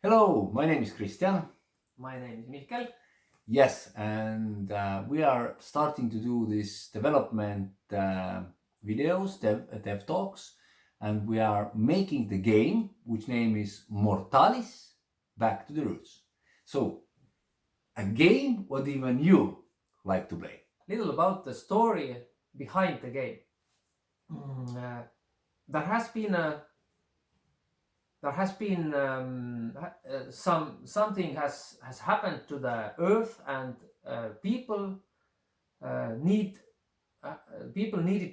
Hello, my name is Christian. My name is Mihkel. Yes, and we are starting to do this development videos, dev talks, and we are making the game, which name is Mortalis, Back to the Roots. So, a game what even you like to play. Little about the story behind the game. There has been something has happened to the earth, and people needed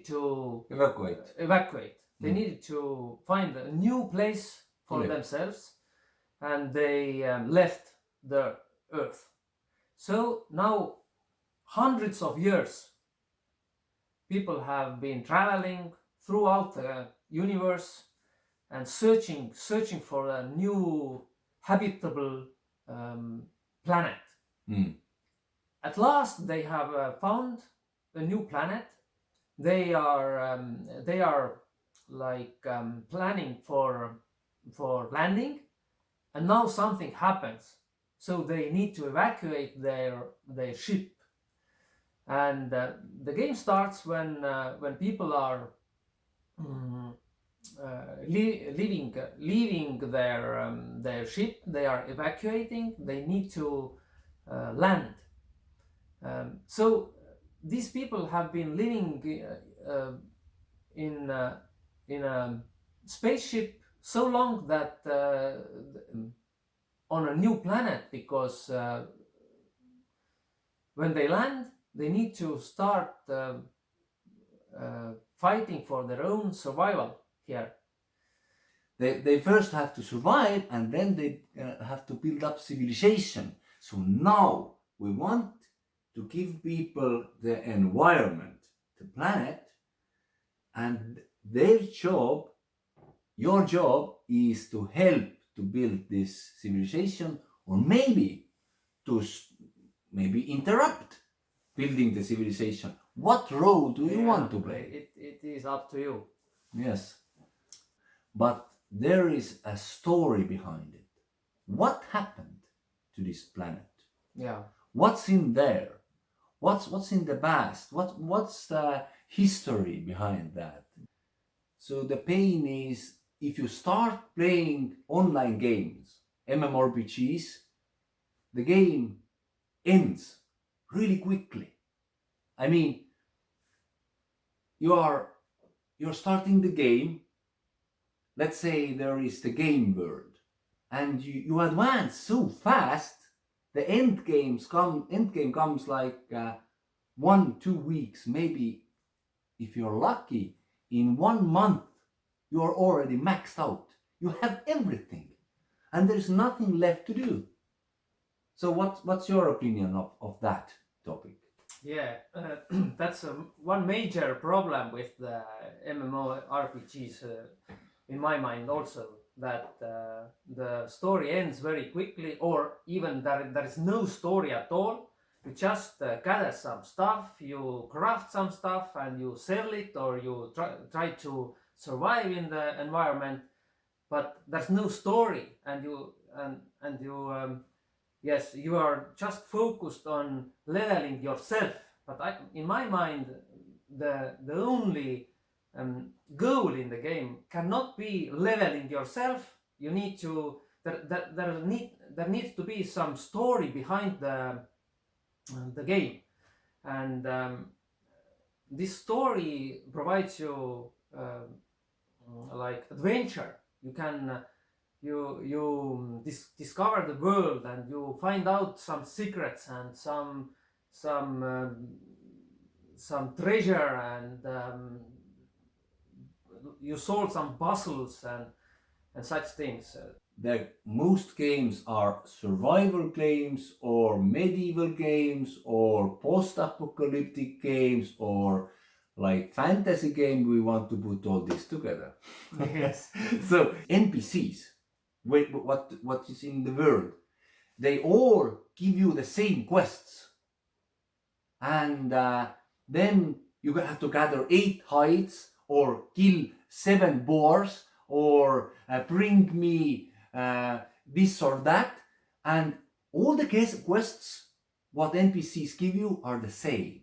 to Evacuate. They needed to find a new place for themselves, and they left the earth. So now, hundreds of years, people have been traveling throughout the universe and searching for a new habitable planet. At last, they have found a new planet. They are planning for landing, and now something happens. So they need to evacuate their ship, and the game starts when people are leaving their ship. They are evacuating. They need to land. So these people have been living in a spaceship so long that on a new planet, because when they land, they need to start fighting for their own survival here. They first have to survive, and then they have to build up civilization. So now we want to give people the environment, the planet, and their job, your job, is to help to build this civilization, or maybe to interrupt building the civilization. What role do you want to play? It is up to you. Yes. But there is a story behind it. What happened to this planet? Yeah. What's in there? What's in the past? What's the history behind that? So the pain is, if you start playing online games, MMORPGs, the game ends really quickly. I mean, you're starting the game. Let's say there is the game world, and you advance so fast. The end game comes like 1-2 weeks, maybe if you're lucky. In 1 month, you're already maxed out. You have everything, and there's nothing left to do. So what's your opinion of that topic? Yeah, that's one major problem with the MMORPGs, in my mind also, that the story ends very quickly, or even there is no story at all. You just gather some stuff, you craft some stuff, and you sell it, or you try to survive in the environment, but there's no story, and you yes, you are just focused on leveling yourself. But in my mind, the only goal in the game cannot be leveling yourself. You need to there needs to be some story behind the game, and this story provides you like adventure. You can you discover the world, and you find out some secrets and some treasure, and you solve some puzzles and such things. Most games are survival games, or medieval games, or post-apocalyptic games, or like fantasy game. We want to put all this together. Yes. So NPCs, what is in the world, they all give you the same quests, and then you have to gather 8 hides, or kill 7 boars, or bring me this or that, and all the quests what NPCs give you are the same.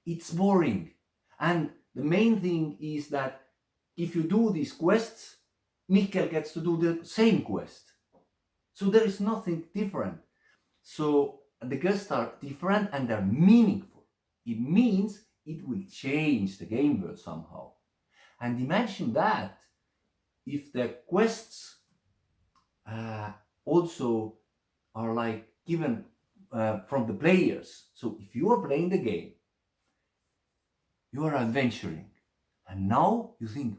It's boring. And the main thing is that if you do these quests, Mikkel gets to do the same quest. So there is nothing different. So the quests are different and they're meaningful. It means it will change the game world somehow. And imagine that if the quests also are like given from the players. So if you are playing the game, you are adventuring, and now you think,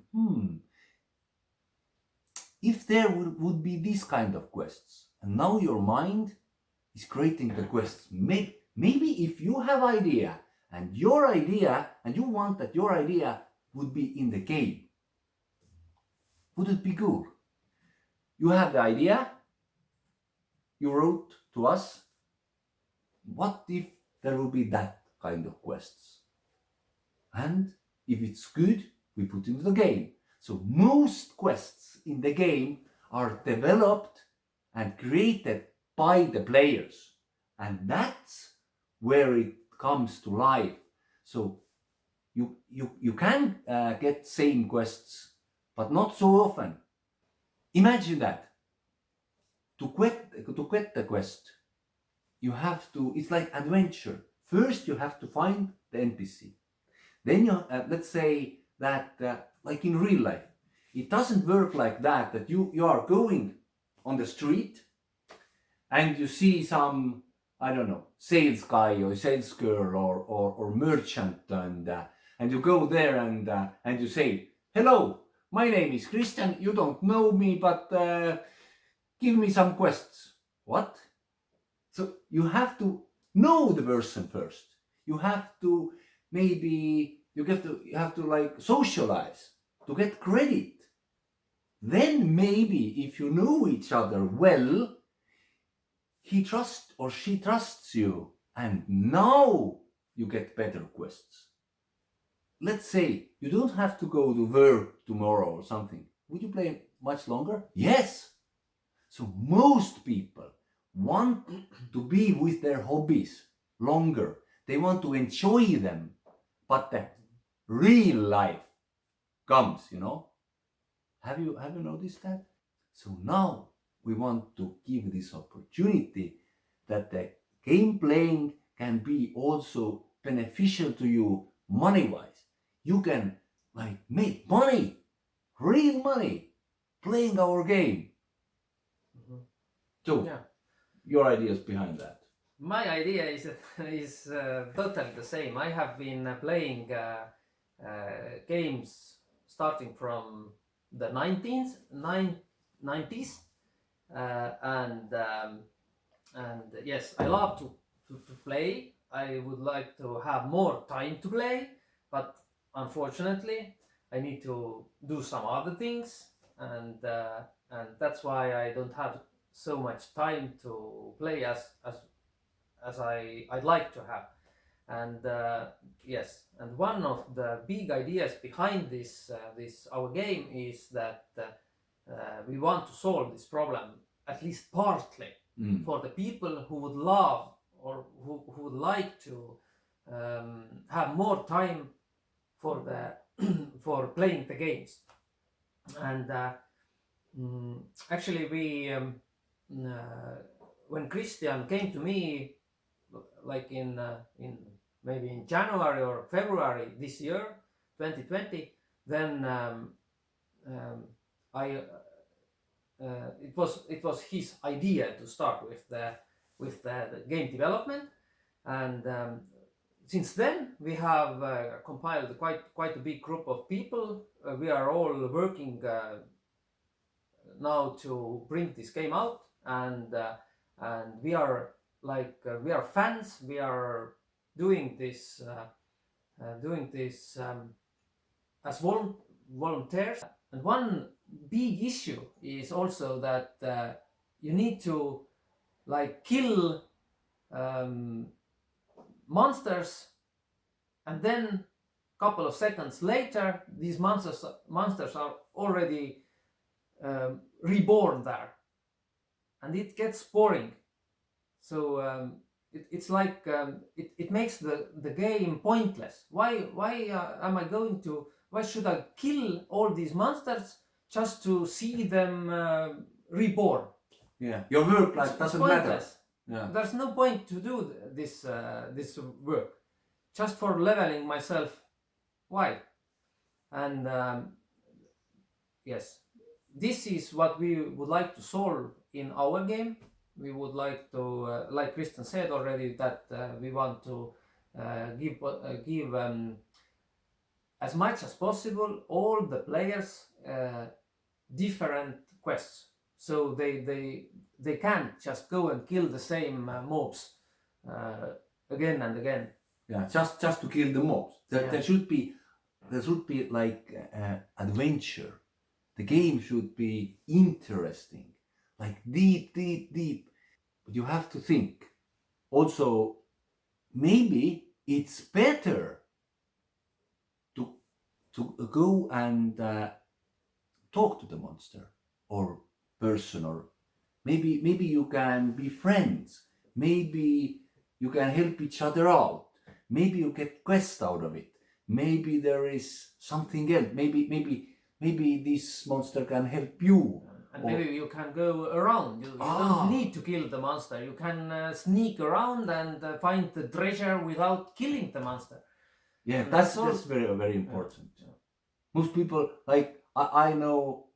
if there would be this kind of quests, and now your mind is creating the quests. Maybe if you have idea, and you want that your idea would be in the game, would it be good? You have the idea, you wrote to us, what if there will be that kind of quests? And if it's good, we put into the game. So most quests in the game are developed and created by the players. And that's where it comes to life. So you can get same quests, but not so often. Imagine that. To get the quest, you have to, it's like adventure. First you have to find the NPC. Then you, let's say that, like in real life, it doesn't work like that, that you are going on the street and you see some, I don't know, sales guy or sales girl or merchant, and you go there and you say, hello, my name is Christian, you don't know me, but give me some quests. What? So you have to know the person first. You have to you have to like socialize to get credit. Then maybe if you know each other well, he trusts or she trusts you, and now you get better quests. Let's say you don't have to go to work tomorrow or something. Would you play much longer? Yes. So most people want to be with their hobbies longer. They want to enjoy them. But the real life comes, Have you noticed that? So now we want to give this opportunity that the game playing can be also beneficial to you money-wise. You can like make money, real money, playing our game. So, your ideas behind that? My idea is totally the same. I have been playing games starting from the 90s, and yes, I love to play. I would like to have more time to play, but unfortunately, I need to do some other things, and that's why I don't have so much time to play as I'd like to have. And yes, and one of the big ideas behind this our game is that we want to solve this problem at least partly for the people who would love or who would like to have more time for for playing the games. And actually we when Christian came to me like in maybe in January or February this year 2020, then it was his idea to start with the game development, and since then we have compiled quite a big group of people. We are all working now to bring this game out, and we are we are fans. We are doing this as volunteers. And one big issue is also that you need to kill monsters, and then a couple of seconds later these monsters are already reborn there. and it gets boring. So it's like it makes the game pointless. Why am I going to? Why should I kill all these monsters just to see them reborn? Yeah, your work like It's doesn't matter. pointless. Yeah. There's no point to do this work just for leveling myself. Why? And yes, this is what we would like to solve in our game. We would like to, like Kristen said already, that we want to give as much as possible all the players different quests, so they can't just go and kill the same mobs again and again. Yeah, just to kill the mobs. There should be like adventure. The game should be interesting, like deep. But you have to think. Also, maybe it's better to go and talk to the monster or person, or maybe you can be friends. Maybe you can help each other out. Maybe you get quest out of it. Maybe there is something else. Maybe this monster can help you. And maybe you can go around. You don't need to kill the monster. You can sneak around and find the treasure without killing the monster. Yeah, that's very, very important. Yeah. Most people, like, I know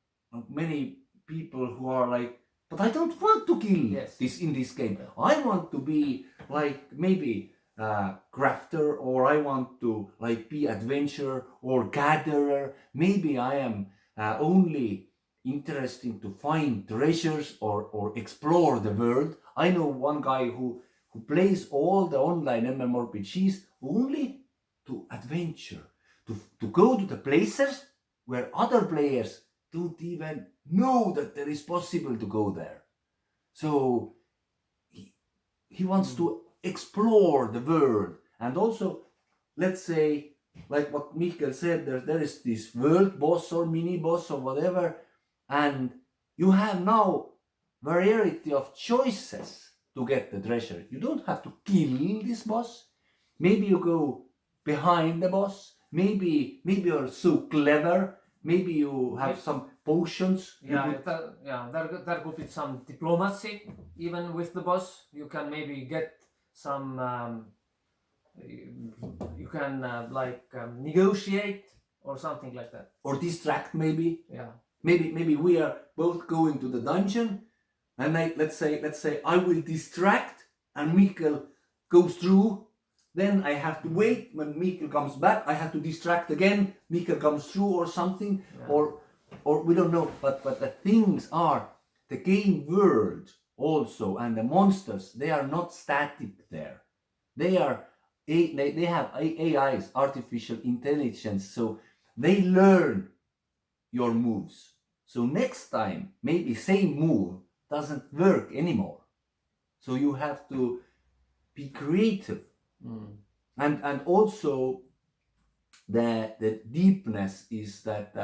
many people who are like, but I don't want to kill this in this game. I want to be like maybe crafter, or I want to like be adventurer or gatherer. Maybe I am only interesting to find treasures or explore the world. I know one guy who plays all the online MMORPGs only to adventure, to go to the places where other players don't even know that there is possible to go there. So he wants to explore the world. And also, let's say, like what Mikael said, there is this world boss or mini boss or whatever, and you have now variety of choices to get the treasure. You don't have to kill this boss. Maybe you go behind the boss. Maybe you're so clever. Maybe you have some potions. There could be some diplomacy even with the boss. You can maybe get some. You can negotiate or something like that. Or distract maybe. Yeah. Maybe we are both going to the dungeon, and let's say I will distract and Mikael goes through. Then I have to wait when Mikael comes back. I have to distract again. Mikael comes through or something, or we don't know. But the things are, the game world also, and the monsters, they are not static there. They have AIs, artificial intelligence, so they learn your moves. So next time, maybe same move doesn't work anymore. So you have to be creative. And also the deepness is that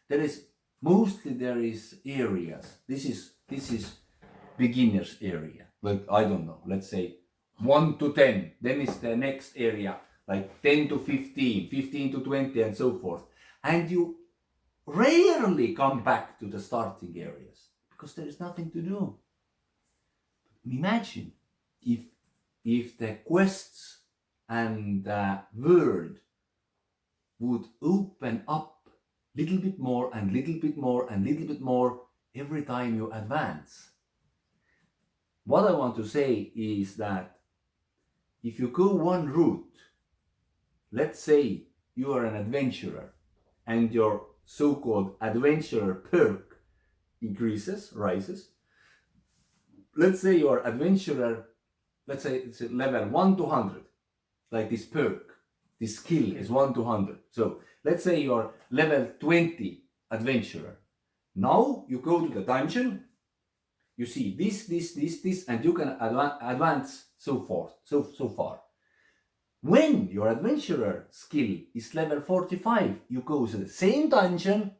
there is areas. This is beginners area. Like, I don't know, let's say 1 to 10. Then is the next area, like 10 to 15, 15 to 20, and so forth. And you rarely come back to the starting areas because there is nothing to do. Imagine if the quests and the world would open up little bit more and little bit more and little bit more every time you advance. What I want to say is that if you go one route, let's say you are an adventurer and your so-called adventurer perk rises. Let's say your adventurer, let's say it's level 1 to 100, like this perk, this skill is 1 to 100. So let's say you're level 20 adventurer. Now you go to the dungeon, you see this, and you can advance so forth, so far. When your adventurer skill is level 45, you go to the same dungeon,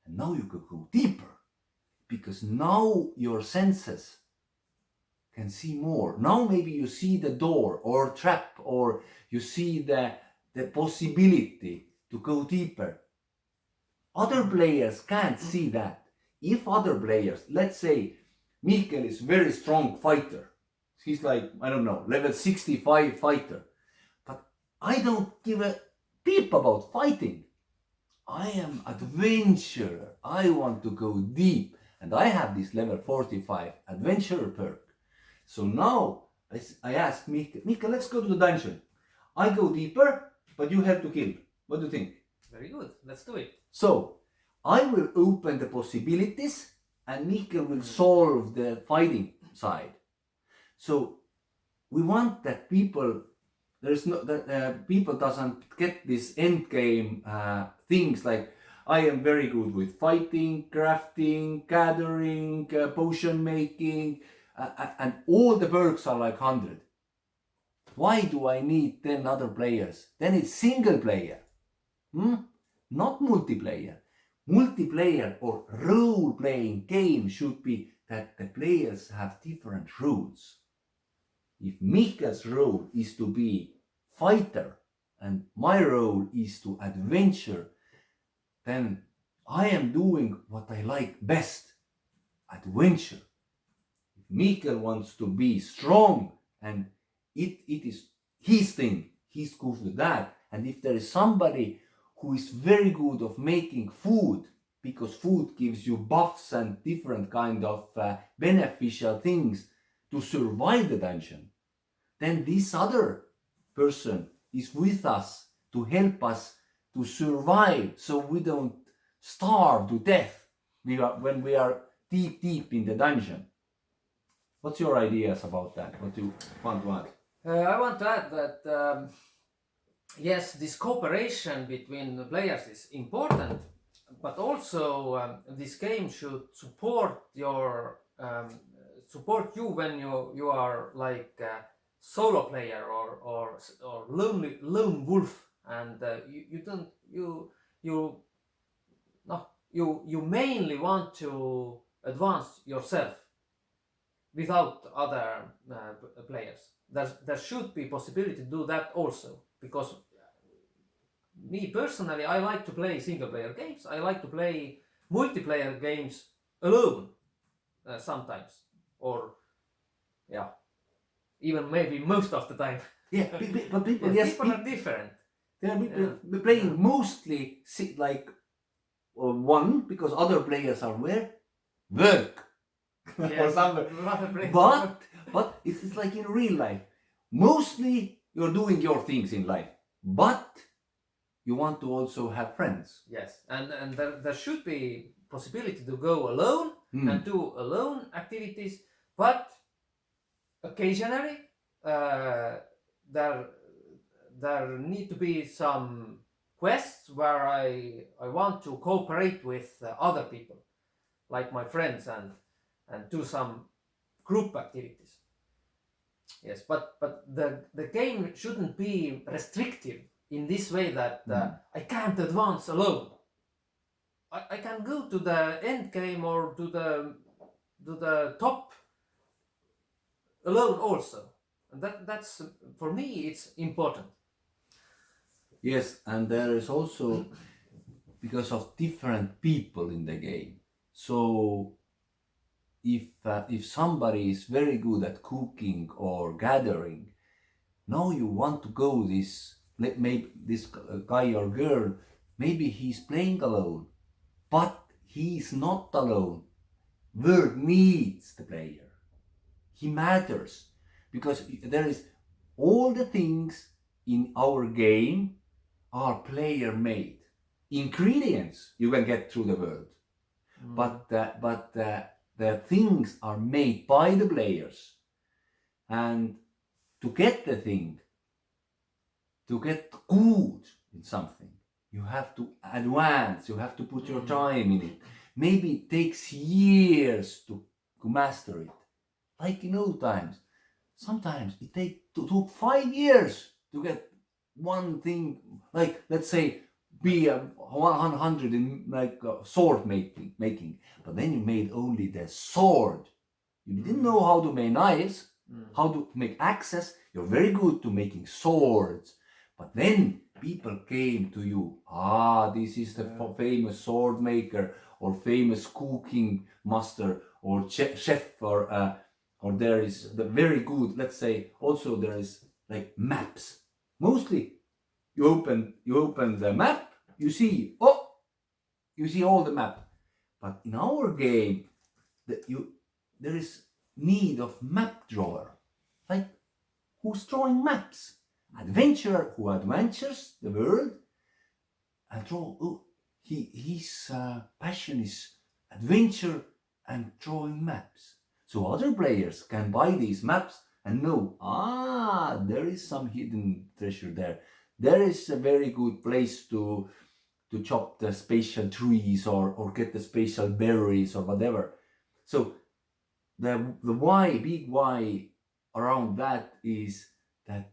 and now you can go deeper, because now your senses can see more. Now maybe you see the door or trap, or you see the possibility to go deeper. Other players can't see that. If other players, let's say Mihkel is very strong fighter, he's like, I don't know, level 65 fighter, but I don't give a peep about fighting. I am adventurer. I want to go deep, and I have this level 45 adventurer perk. So now I ask Mihkel, let's go to the dungeon. I go deeper, but you have to kill. What do you think? Very good. Let's do it. So I will open the possibilities, and Mihkel will solve the fighting side. So we want that people, people doesn't get this end game things like, I am very good with fighting, crafting, gathering, potion making, and all the perks are like 100. Why do I need 10 other players? Then it's single player, not multiplayer. Multiplayer or role-playing game should be that the players have different rules. If Mihkel's role is to be fighter and my role is to adventure, then I am doing what I like best, adventure. If Mihkel wants to be strong and it is his thing, he's good with that. And if there is somebody who is very good of making food, because food gives you buffs and different kind of beneficial things to survive the dungeon, then this other person is with us to help us to survive, so we don't starve to death when we are deep in the dungeon. What's your ideas about that? What do you want to add? I want to add that yes, this cooperation between the players is important, but also this game should support your support you when you are like a solo player or lone wolf, and you mainly want to advance yourself without other players. There should be possibility to do that also, because me personally, I like to play single player games. I like to play multiplayer games alone sometimes, or even maybe most of the time. Yeah, but people, people are different. They are playing mostly like one, because other players are where? Work. Or somewhere. But it's like in real life. Mostly you're doing your things in life, but you want to also have friends. Yes, and there should be possibility to go alone and do alone activities, but occasionally there need to be some quests where I want to cooperate with other people, like my friends, and do some group activities. Yes, but the game shouldn't be restrictive in this way that I can't advance alone. I can go to the end game or to the top alone also, and that's for me it's important. Yes, and there is also, because of different people in the game. So if somebody is very good at cooking or gathering, now you want to go maybe this guy or girl, maybe he's playing alone, but he's not alone. World needs the player. He matters, because there is all the things in our game are player made. Ingredients you can get through the world, but the things are made by the players. And to get the thing, to get good in something, you have to advance, you have to put your time in it. Maybe it takes years to master it. Like in old times, sometimes it took 5 years to get one thing, like let's say be 100 in like sword making, but then you made only the sword, You didn't know how to make knives, how to make axes. You're very good to making swords. But then people came to you. This is the famous sword maker or famous cooking master or chef or there is the very good, let's say, also there is like maps. Mostly you open the map, you see all the map. But in our game, there is need of map drawer. Like, who's drawing maps? Adventurer who adventures the world and draw. His passion is adventure and drawing maps. So other players can buy these maps and know, there is some hidden treasure there. There is a very good place to chop the spatial trees or get the spatial berries or whatever. So the why, big why around that is that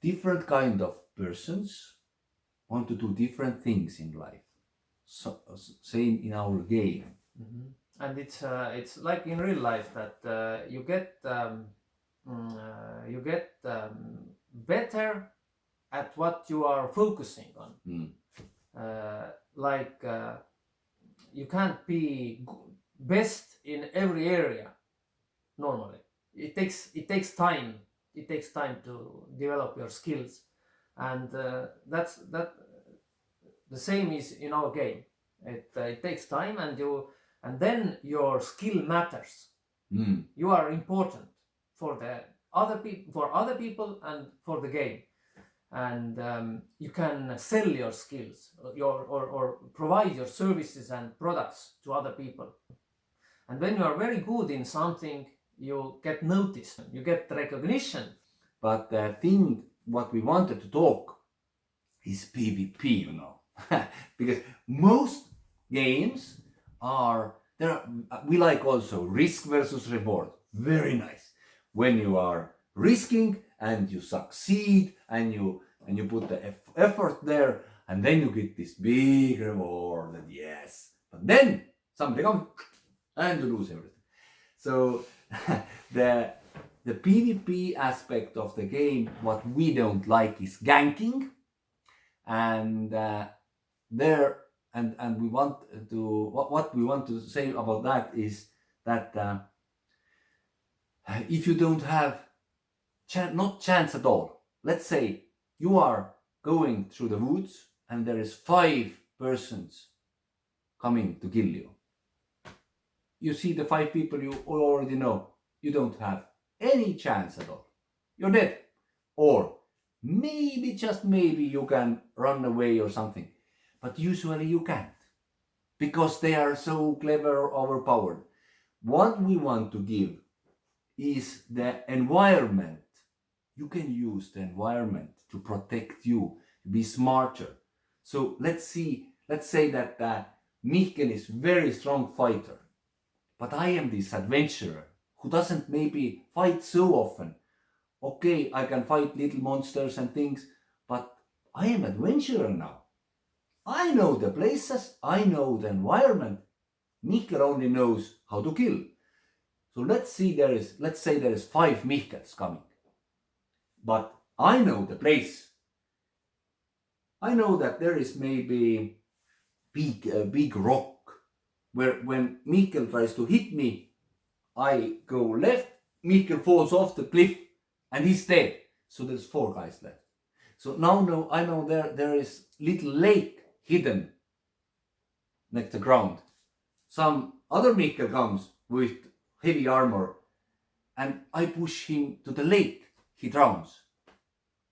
different kind of persons want to do different things in life. So same in our game. Mm-hmm. And it's like in real life that you get better at what you are focusing on. You can't be best in every area normally. It takes time. It takes time to develop your skills, and that's the same is in our game. It takes time, and then your skill matters. You are important for other people and for the game, and you can sell your skills, or provide your services and products to other people. And when you are very good in something, you get noticed, you get recognition. But the thing what we wanted to talk is PvP, because most games are there. We like also risk versus reward. Very nice. When you are risking and you succeed and you put the effort there, and then you get this big reward. And yes, but then somebody comes and you lose everything. So the PvP aspect of the game, what we don't like is ganking, and we want to what we want to say about that is that if you don't have not chance at all, let's say you are going through the woods and there is 5 persons coming to kill you. You see the 5 people you already know. You don't have any chance at all. You're dead. Or maybe, just maybe, you can run away or something. But usually you can't. Because they are so clever or overpowered. What we want to give is the environment. You can use the environment to protect you, be smarter. So let's say that Mikkel is very strong fighter. But I am this adventurer who doesn't maybe fight so often. Okay, I can fight little monsters and things, but I am adventurer now. I know the places, I know the environment. Mikkel only knows how to kill. So let's say there is 5 Mikkels coming. But I know the place. I know that there is maybe a big rock where when Mikkel tries to hit me, I go left, Mikkel falls off the cliff and he's dead. So there's 4 guys left. So now I know there is little lake hidden next to the ground. Some other Mikkel comes with heavy armor and I push him to the lake. He drowns.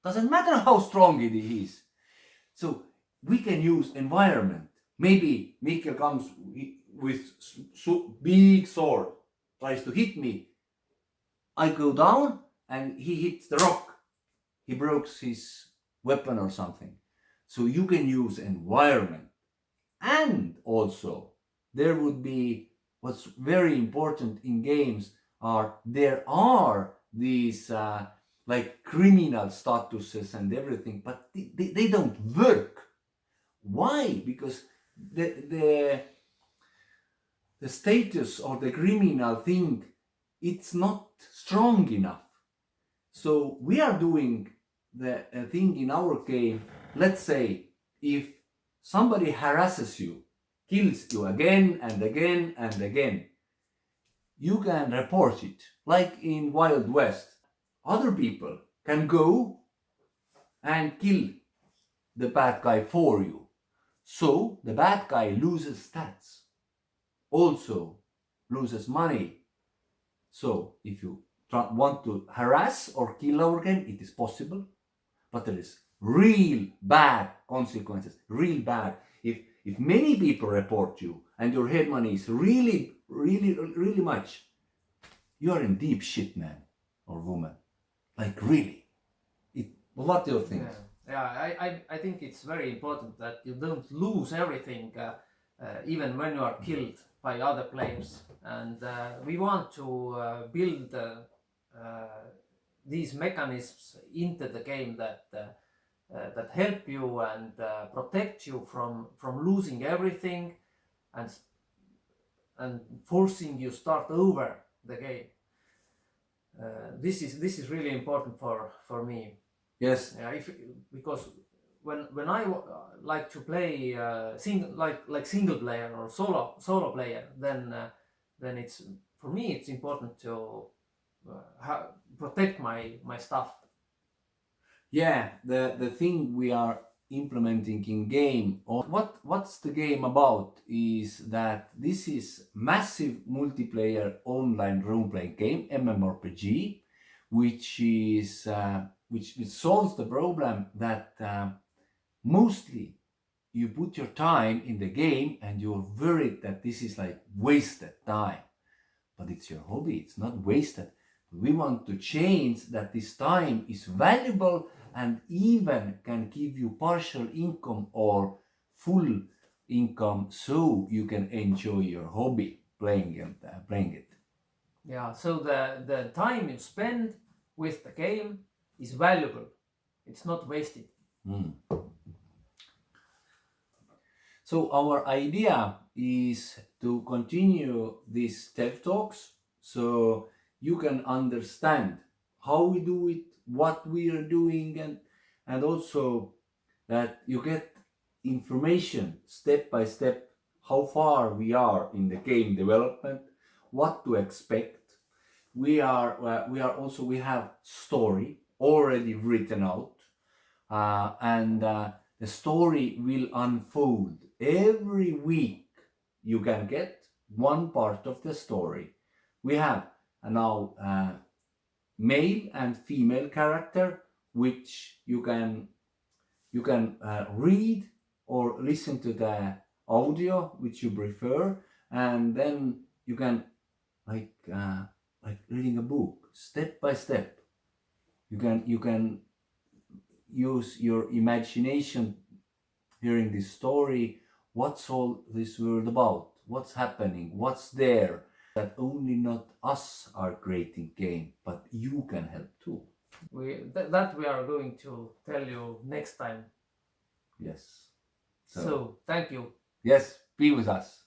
Doesn't matter how strong it is. So we can use environment. Maybe Mikkel comes with big sword, tries to hit me. I go down and he hits the rock. He breaks his weapon or something. So you can use environment. And also there would be, what's very important in games there are these like criminal statuses and everything, but they don't work. Why? Because the status or the criminal thing it's not strong enough. So we are doing the thing in our game. Let's say if somebody harasses you, kills you again and again and again, you can report it. Like in Wild West, other people can go and kill the bad guy for you. So the bad guy loses stats, also loses money. So if you want to harass or kill our game, it is possible, but there is real bad consequences, real bad. If many people report you and your head money is really much, you are in deep shit, man or woman. Like really. What do you think? I think it's very important that you don't lose everything, even when you are killed by other players. And we want to build these mechanisms into the game that help you and protect you from losing everything and forcing you start over the game. This is really important for me. Yes. Yeah, because when I like to play single player or solo player, then it's, for me it's important to protect my stuff. Yeah, the thing we are implementing in game, or what's the game about, is that this is massive multiplayer online role-playing game, MMORPG, which is which solves the problem that mostly you put your time in the game and you're worried that this is like wasted time, but it's your hobby, it's not wasted. We want to change that this time is valuable and even can give you partial income or full income, so you can enjoy your hobby playing it. Yeah, so the time you spend with the game is valuable. It's not wasted. So our idea is to continue these Devtalks so you can understand how we do it, what we are doing, and also that you get information step by step how far we are in the game development, what to expect. We have story already written out, and the story will unfold every week. You can get one part of the story. We have now male and female character, which you can read or listen to the audio which you prefer, and then you can like reading a book step by step. You can use your imagination hearing this story. What's all this world about? What's happening? What's there? That only not us are creating game, but you can help too. That we are going to tell you next time. Yes. So thank you. Yes, be with us.